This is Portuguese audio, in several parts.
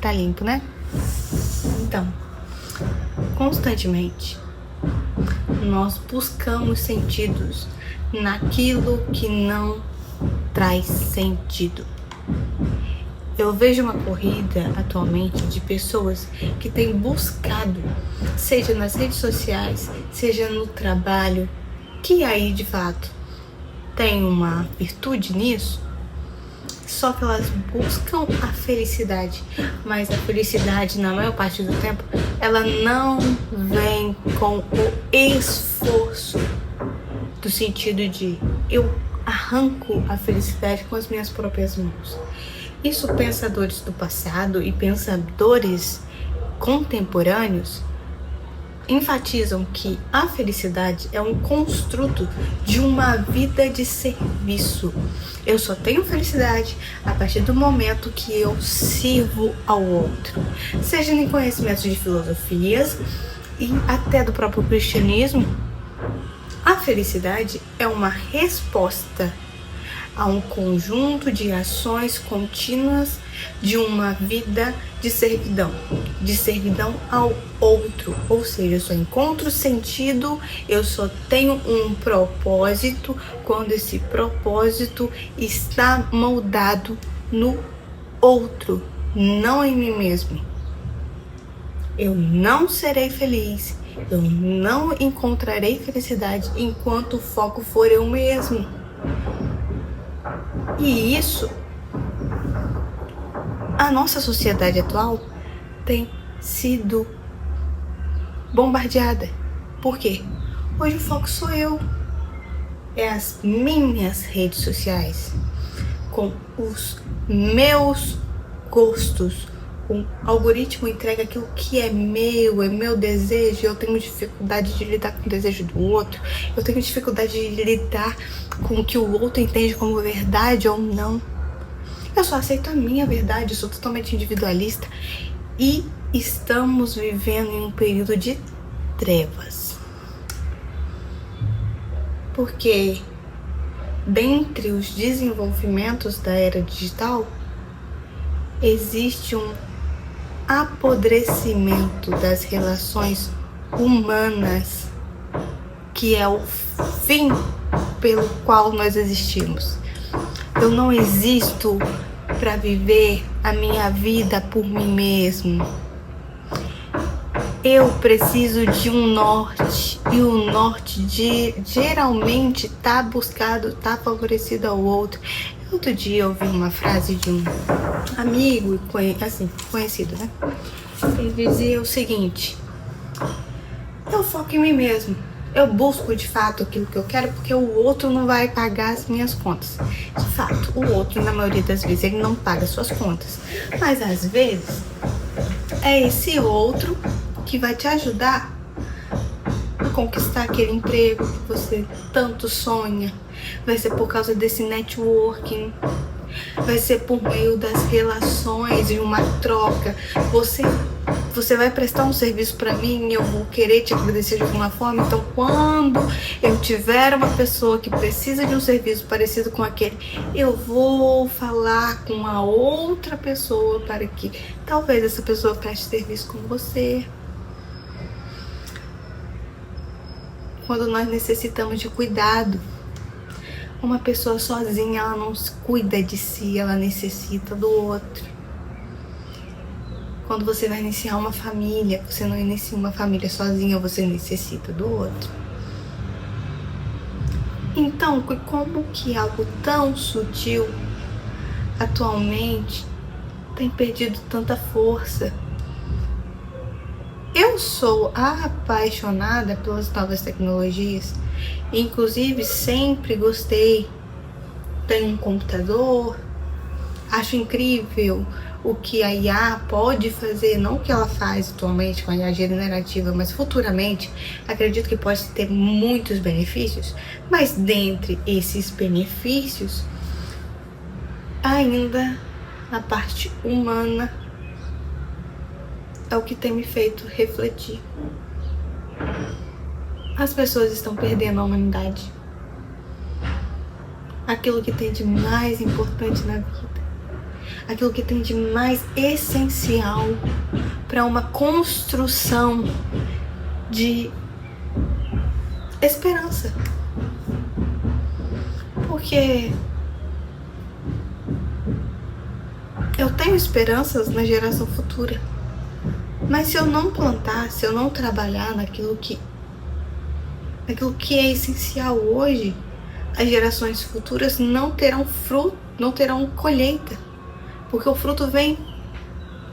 tá limpo, né? Então, constantemente, nós buscamos sentidos naquilo que não traz sentido. Eu vejo uma corrida atualmente de pessoas que têm buscado, seja nas redes sociais, seja no trabalho, que aí de fato tem uma virtude nisso, só que elas buscam a felicidade, mas a felicidade, na maior parte do tempo, ela não vem com o esforço, do sentido de eu arranco a felicidade com as minhas próprias mãos. Isso pensadores do passado e pensadores contemporâneos enfatizam que a felicidade é um construto de uma vida de serviço. Eu só tenho felicidade a partir do momento que eu sirvo ao outro. Seja em conhecimentos de filosofias e até do próprio cristianismo, a felicidade é uma resposta a um conjunto de ações contínuas de uma vida de servidão ao outro. Ou seja, eu só encontro sentido, eu só tenho um propósito quando esse propósito está moldado no outro, não em mim mesmo. Eu não serei feliz, eu não encontrarei felicidade enquanto o foco for eu mesmo. E isso, a nossa sociedade atual tem sido bombardeada. Por quê? Hoje o foco sou eu. É as minhas redes sociais, com os meus gostos. O algoritmo entrega aquilo que é meu desejo. Eu tenho dificuldade de lidar com o desejo do outro. Eu tenho dificuldade de lidar com o que o outro entende como verdade ou não. Eu só aceito a minha verdade, eu sou totalmente individualista. E estamos vivendo em um período de trevas. Porque dentre os desenvolvimentos da era digital, existe um apodrecimento das relações humanas, que é o fim pelo qual nós existimos. Eu não existo para viver a minha vida por mim mesmo. Eu preciso de um norte, e o norte geralmente tá buscado, tá favorecido ao outro. Outro dia eu ouvi uma frase de um amigo, assim, conhecido, né? Ele dizia o seguinte: eu foco em mim mesmo. Eu busco de fato aquilo que eu quero porque o outro não vai pagar as minhas contas. De fato, o outro, na maioria das vezes, ele não paga suas contas. Mas às vezes, é esse outro que vai te ajudar a conquistar aquele emprego que você tanto sonha. Vai ser por causa desse networking, vai ser por meio das relações, de uma troca. Você vai prestar um serviço para mim e eu vou querer te agradecer de alguma forma. Então, quando eu tiver uma pessoa que precisa de um serviço parecido com aquele, eu vou falar com uma outra pessoa para que talvez essa pessoa preste serviço com você. Quando nós necessitamos de cuidado, uma pessoa sozinha, ela não cuida de si, ela necessita do outro. Quando você vai iniciar uma família, você não inicia uma família sozinha, você necessita do outro. Então, como que algo tão sutil atualmente tem perdido tanta força? Eu sou apaixonada pelas novas tecnologias. Inclusive, sempre gostei. Tenho um computador. Acho incrível o que a IA pode fazer, não o que ela faz atualmente com a IA generativa, mas futuramente acredito que pode ter muitos benefícios. Mas dentre esses benefícios, ainda a parte humana é o que tem me feito refletir. As pessoas estão perdendo a humanidade, aquilo que tem de mais importante na vida. aquilo que tem de mais essencial para uma construção de esperança. Porque eu tenho esperanças na geração futura, mas se eu não plantar, se eu não trabalhar naquilo que é essencial hoje, as gerações futuras não terão fruto, não terão colheita, porque o fruto vem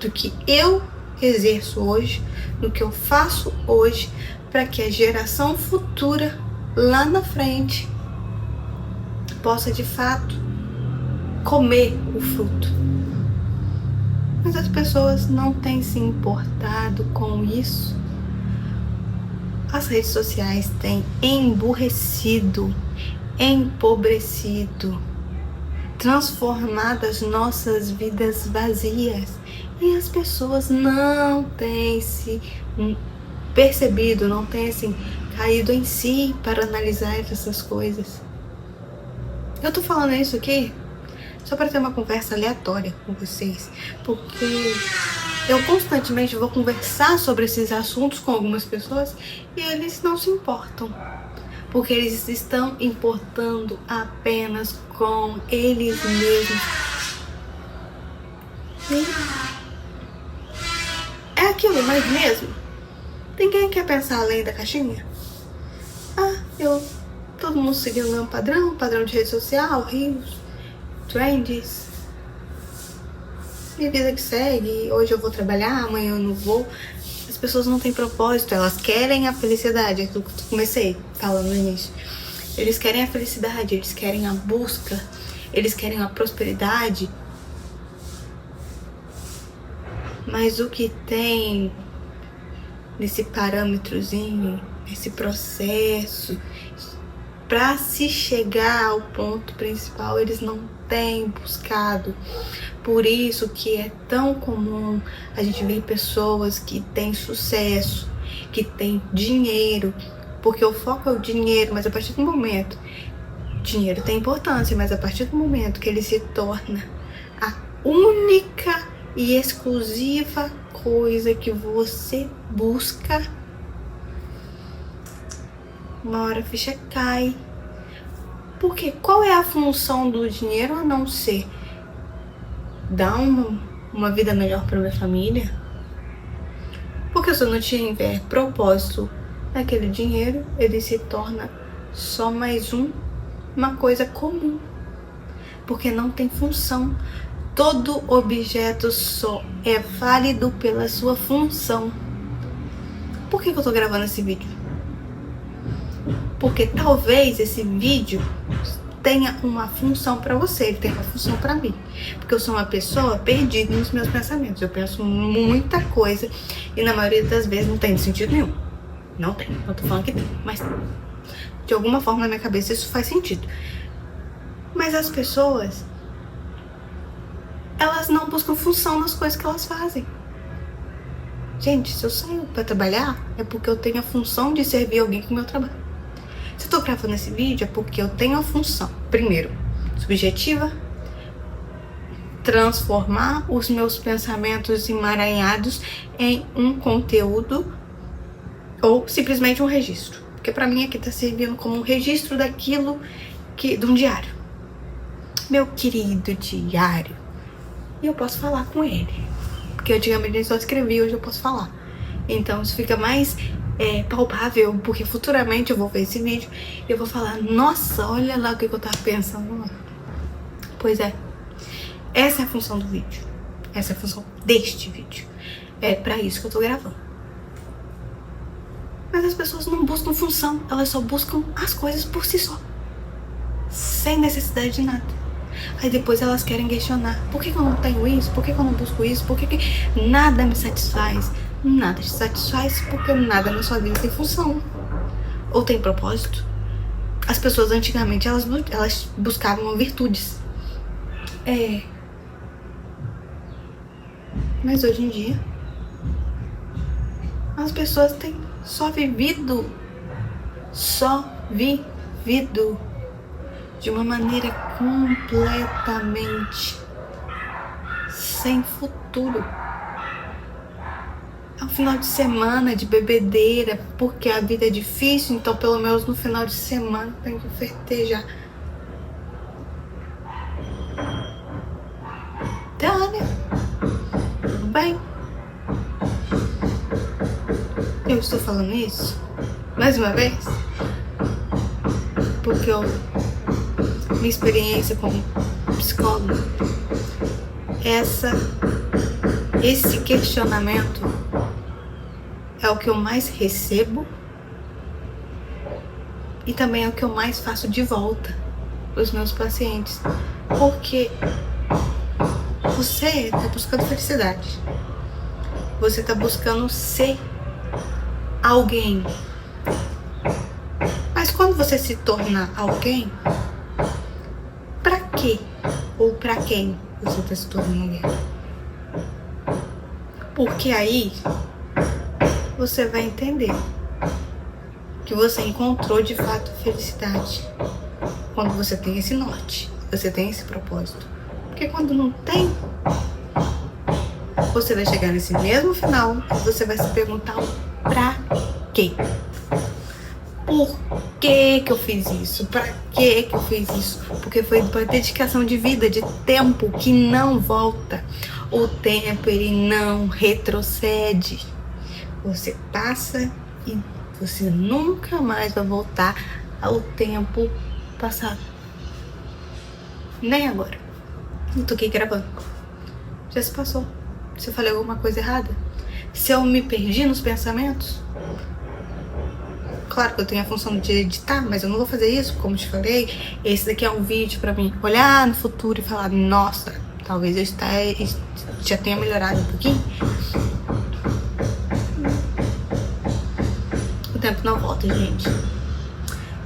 do que eu exerço hoje, do que eu faço hoje, para que a geração futura lá na frente possa de fato comer o fruto. Mas as pessoas não têm se importado com isso. As redes sociais têm emburrecido, empobrecido, transformado as nossas vidas vazias. E as pessoas não têm se percebido, não têm assim, caído em si para analisar essas coisas. Eu tô falando isso aqui só para ter uma conversa aleatória com vocês, porque eu constantemente vou conversar sobre esses assuntos com algumas pessoas e eles não se importam, porque eles estão importando apenas com eles mesmos. E é aquilo, mas mesmo, ninguém quer pensar além da caixinha. Todo mundo seguindo o mesmo padrão de rede social, rios, trends, minha vida que segue, hoje eu vou trabalhar, amanhã eu não vou. As pessoas não têm propósito, elas querem a felicidade, é aquilo que eu comecei falando no início. Eles querem a felicidade, eles querem a busca, eles querem a prosperidade. Mas o que tem nesse parâmetrozinho, nesse processo, para se chegar ao ponto principal, eles não têm buscado. Por isso que é tão comum a gente ver pessoas que têm sucesso, que têm dinheiro, porque o foco é o dinheiro, mas a partir do momento, dinheiro tem importância, mas a partir do momento que ele se torna a única e exclusiva coisa que você busca, uma hora a ficha cai. Porque qual é a função do dinheiro a não ser dar uma vida melhor para minha família? Porque se eu não tiver propósito naquele dinheiro, ele se torna só mais uma coisa comum. Porque não tem função. Todo objeto só é válido pela sua função. Por que eu tô gravando esse vídeo? Porque talvez esse vídeo tenha uma função para você, ele tem uma função para mim. Porque eu sou uma pessoa perdida nos meus pensamentos. Eu penso muita coisa e na maioria das vezes não tem sentido nenhum. Não tem, não tô falando que tem, mas de alguma forma na minha cabeça isso faz sentido. Mas as pessoas, elas não buscam função nas coisas que elas fazem. Gente, se eu saio para trabalhar, é porque eu tenho a função de servir alguém com o meu trabalho. Se eu tô gravando esse vídeo, é porque eu tenho a função, primeiro, subjetiva, transformar os meus pensamentos emaranhados em um conteúdo ou simplesmente um registro. Porque pra mim aqui tá servindo como um registro daquilo de um diário. Meu querido diário. E eu posso falar com ele. Porque antigamente eu só escrevia, hoje eu posso falar. Então isso fica mais palpável, porque futuramente eu vou ver esse vídeo e eu vou falar, nossa, olha lá o que eu tava pensando lá. Pois é, essa é a função do vídeo, essa é a função deste vídeo, é pra isso que eu tô gravando. Mas as pessoas não buscam função, elas só buscam as coisas por si só, sem necessidade de nada. Aí depois elas querem questionar, por que eu não tenho isso, por que eu não busco isso, por que nada me satisfaz. Nada te satisfaz porque nada na sua vida tem função ou tem propósito. As pessoas antigamente elas buscavam virtudes. Mas hoje em dia as pessoas têm só vivido de uma maneira completamente sem futuro. É um final de semana de bebedeira, porque a vida é difícil, então pelo menos no final de semana tem que festejar. Tânia, tudo bem? Eu estou falando isso mais uma vez porque minha experiência como psicóloga, esse questionamento é o que eu mais recebo e também é o que eu mais faço de volta para os meus pacientes, porque você está buscando felicidade, você está buscando ser alguém, mas quando você se torna alguém, pra quê ou pra quem você está se tornando alguém? Porque aí você vai entender que você encontrou de fato a felicidade quando você tem esse norte, você tem esse propósito. Porque quando não tem, você vai chegar nesse mesmo final e você vai se perguntar o pra quê? Por que que eu fiz isso? Pra que que eu fiz isso? Porque foi uma dedicação de vida, de tempo que não volta. O tempo, ele não retrocede. Você passa e você nunca mais vai voltar ao tempo passado. Nem agora. Eu tô aqui gravando. Já se passou. Se eu falei alguma coisa errada, se eu me perdi nos pensamentos, claro que eu tenho a função de editar, mas eu não vou fazer isso, como te falei. Esse daqui é um vídeo pra mim olhar no futuro e falar, nossa, talvez eu já tenha melhorado um pouquinho. O tempo não volta, gente.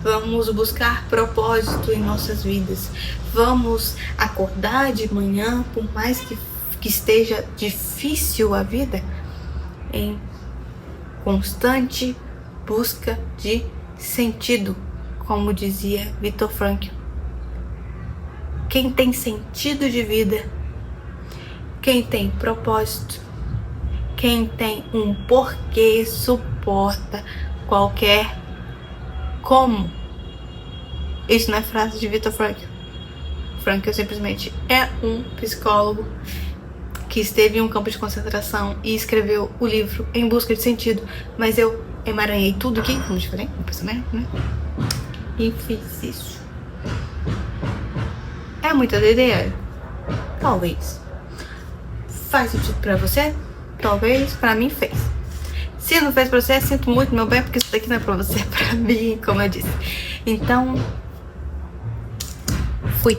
Vamos buscar propósito em nossas vidas. Vamos acordar de manhã, por mais que esteja difícil a vida, em constante busca de sentido, como dizia Viktor Frankl. Quem tem sentido de vida, quem tem propósito, quem tem um porquê, suporta qualquer como. Isso não é frase de Viktor Frankl. Frankl simplesmente é um psicólogo que esteve em um campo de concentração e escreveu o livro Em Busca de Sentido. Mas eu emaranhei tudo aqui, como eu falei, no pensamento, né? E fiz isso. É muita doideira? Talvez. Faz sentido pra você? Talvez. Pra mim fez. Se não fez pra você, sinto muito, meu bem, porque isso daqui não é pra você, é pra mim, como eu disse. Então, fui.